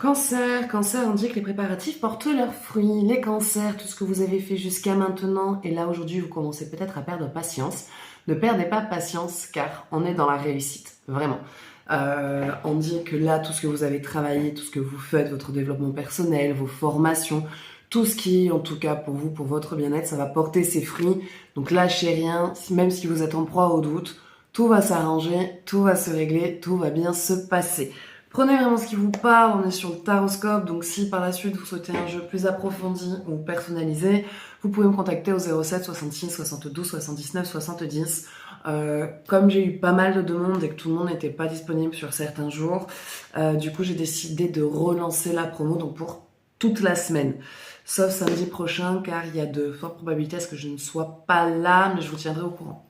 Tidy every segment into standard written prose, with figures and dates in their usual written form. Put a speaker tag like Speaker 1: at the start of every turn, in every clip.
Speaker 1: Cancer, cancer indique que les préparatifs portent leurs fruits. Les cancers, tout ce que vous avez fait jusqu'à maintenant, et là aujourd'hui vous commencez peut-être à perdre patience. Ne perdez pas patience car on est dans la réussite, vraiment. On dit que là, tout ce que vous avez travaillé, tout ce que vous faites, votre développement personnel, vos formations, tout ce qui, en tout cas pour vous, pour votre bien-être, ça va porter ses fruits. Donc lâchez rien, même si vous êtes en proie au doute, tout va s'arranger, tout va se régler, tout va bien se passer. Prenez vraiment ce qui vous parle, on est sur le taroscope, donc si par la suite vous souhaitez un jeu plus approfondi ou personnalisé, vous pouvez me contacter au 07 66 72 79 70. Comme j'ai eu pas mal de demandes et que tout le monde n'était pas disponible sur certains jours, du coup j'ai décidé de relancer la promo donc pour toute la semaine. Sauf samedi prochain car il y a de fortes probabilités à ce que je ne sois pas là, mais je vous tiendrai au courant.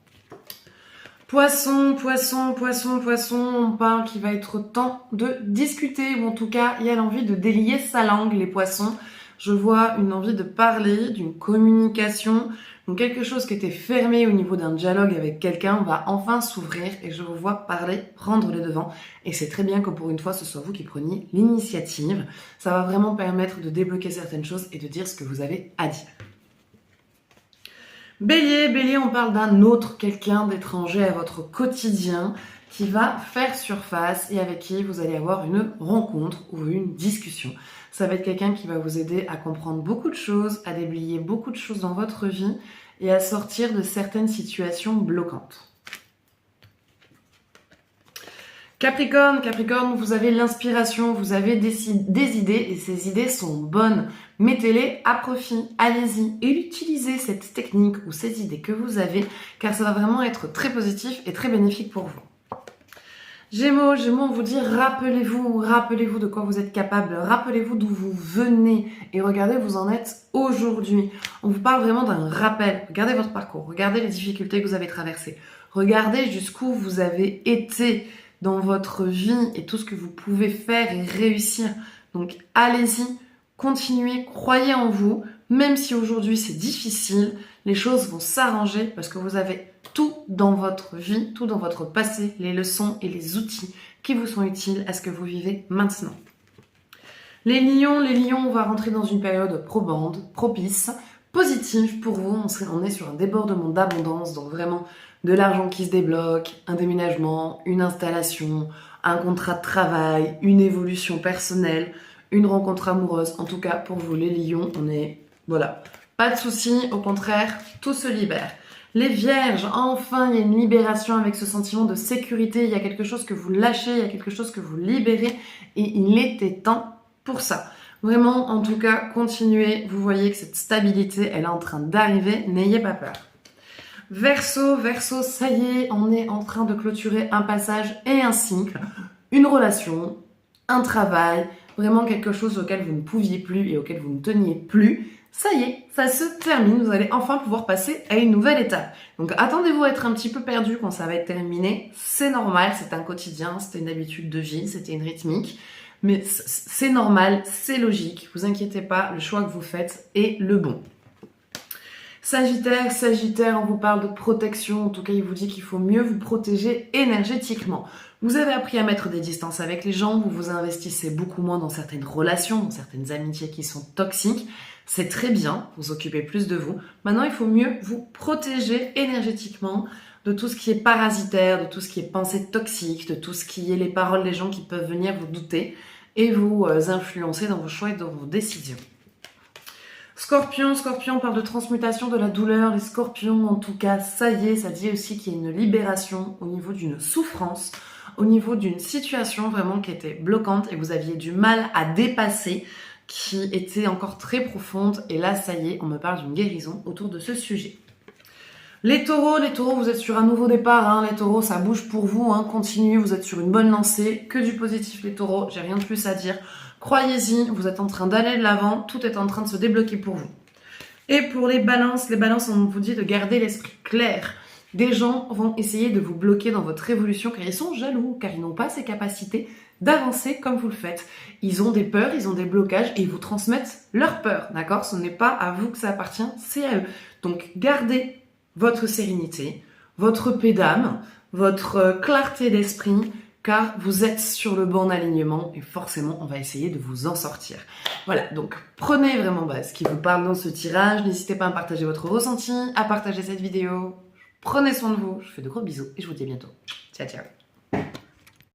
Speaker 1: Poisson, poisson, poisson, poisson, on parle qu'il va être temps de discuter, ou en tout cas, il y a l'envie de délier sa langue, les poissons. Je vois une envie de parler, d'une communication, donc quelque chose qui était fermé au niveau d'un dialogue avec quelqu'un va enfin s'ouvrir et je vous vois parler, prendre les devants. Et c'est très bien que pour une fois, ce soit vous qui preniez l'initiative. Ça va vraiment permettre de débloquer certaines choses et de dire ce que vous avez à dire. Bélier, Bélier, on parle d'un autre, quelqu'un d'étranger à votre quotidien qui va faire surface et avec qui vous allez avoir une rencontre ou une discussion. Ça va être quelqu'un qui va vous aider à comprendre beaucoup de choses, à déblayer beaucoup de choses dans votre vie et à sortir de certaines situations bloquantes. Capricorne, Capricorne, vous avez l'inspiration, vous avez des idées et ces idées sont bonnes. Mettez-les à profit, allez-y et utilisez cette technique ou ces idées que vous avez car ça va vraiment être très positif et très bénéfique pour vous. Gémeaux, Gémeaux, on vous dit rappelez-vous de quoi vous êtes capable, rappelez-vous d'où vous venez et regardez où vous en êtes aujourd'hui. On vous parle vraiment d'un rappel, regardez votre parcours, regardez les difficultés que vous avez traversées, regardez jusqu'où vous avez été dans votre vie et tout ce que vous pouvez faire et réussir. Donc allez-y, continuez, croyez en vous, même si aujourd'hui c'est difficile, les choses vont s'arranger parce que vous avez tout dans votre vie, tout dans votre passé, les leçons et les outils qui vous sont utiles à ce que vous vivez maintenant. Les lions, on va rentrer dans une période probande, propice, positive pour vous. On est sur un débordement d'abondance, donc vraiment de l'argent qui se débloque, un déménagement, une installation, un contrat de travail, une évolution personnelle, une rencontre amoureuse. En tout cas, pour vous les lions, on est... Voilà. Pas de soucis, au contraire, tout se libère. Les vierges, enfin, il y a une libération avec ce sentiment de sécurité. Il y a quelque chose que vous lâchez, il y a quelque chose que vous libérez. Et il était temps pour ça. Vraiment, en tout cas, continuez. Vous voyez que cette stabilité, elle est en train d'arriver. N'ayez pas peur. Verseau, Verseau, ça y est, on est en train de clôturer un passage et un cycle. Une relation, un travail, vraiment quelque chose auquel vous ne pouviez plus et auquel vous ne teniez plus. Ça y est, ça se termine, vous allez enfin pouvoir passer à une nouvelle étape. Donc attendez-vous à être un petit peu perdu quand ça va être terminé, c'est normal, c'est un quotidien, c'était une habitude de vie, c'était une rythmique, mais c'est normal, c'est logique, vous inquiétez pas, le choix que vous faites est le bon. Sagittaire, Sagittaire, on vous parle de protection, en tout cas il vous dit qu'il faut mieux vous protéger énergétiquement. Vous avez appris à mettre des distances avec les gens, vous vous investissez beaucoup moins dans certaines relations, dans certaines amitiés qui sont toxiques. C'est très bien, vous occupez plus de vous. Maintenant, il faut mieux vous protéger énergétiquement de tout ce qui est parasitaire, de tout ce qui est pensée toxique, de tout ce qui est les paroles des gens qui peuvent venir vous douter et vous influencer dans vos choix et dans vos décisions. Scorpion, Scorpion parle de transmutation de la douleur. Les scorpions, en tout cas, ça y est, ça dit aussi qu'il y a une libération au niveau d'une souffrance, au niveau d'une situation vraiment qui était bloquante et vous aviez du mal à dépasser, qui était encore très profonde. Et là, ça y est, on me parle d'une guérison autour de ce sujet. Les taureaux, vous êtes sur un nouveau départ. Hein. Les taureaux, ça bouge pour vous. Hein. Continuez, vous êtes sur une bonne lancée. Que du positif, les taureaux. J'ai rien de plus à dire. Croyez-y, vous êtes en train d'aller de l'avant. Tout est en train de se débloquer pour vous. Et pour les balances, on vous dit de garder l'esprit clair. Des gens vont essayer de vous bloquer dans votre évolution car ils sont jaloux, car ils n'ont pas ces capacités d'avancer comme vous le faites. Ils ont des peurs, ils ont des blocages et ils vous transmettent leurs peurs, d'accord? Ce n'est pas à vous que ça appartient, c'est à eux. Donc gardez votre sérénité, votre paix d'âme, votre clarté d'esprit, car vous êtes sur le bon alignement et forcément on va essayer de vous en sortir. Voilà, donc prenez vraiment ce qui vous parle dans ce tirage, n'hésitez pas à partager votre ressenti, à partager cette vidéo. Prenez soin de vous, je vous fais de gros bisous et je vous dis à bientôt. Ciao ciao.